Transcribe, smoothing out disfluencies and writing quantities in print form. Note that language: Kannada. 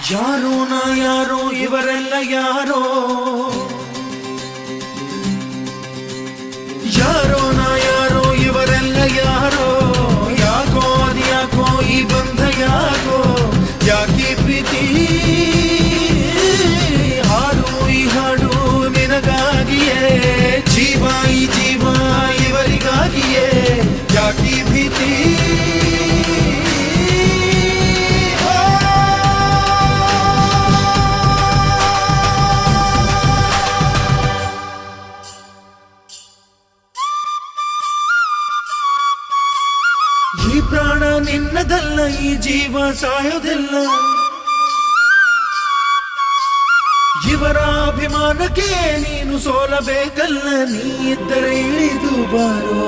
ಯಾರೋ ನಾ ಯಾರೋ ಇವರೆಲ್ಲ ಯಾರೋ, ಯಾರೋ ನಾ ಯಾರೋ ಇವರೆಲ್ಲ ಯಾರೋ, ಯಾಕೋ ಅದ್ಯಾಕೋ ಈ ಬಂಧ ಯಾಕೋ, ಯಾಕೆ ಪ್ರೀತಿ ಹಾಡು ಈ ಹಾಡು ನಿನಗಾಗಿಯೇ, ಜೀವ ಈ ಜೀವ ಇವರಿಗಾಗಿಯೇ, ಯಾಕೆ ಭೀತಿ ಈ ಪ್ರಾಣ ನಿನ್ನದಲ್ಲ, ಈ ಜೀವ ಸಾಯೋದಿಲ್ಲ, ಇವರ ಅಭಿಮಾನಕ್ಕೆ ನೀನು ಸೋಲಬೇಕಲ್ಲ, ನೀ ಇದ್ದರೆ ಇಳಿದು ಬಾರೋ.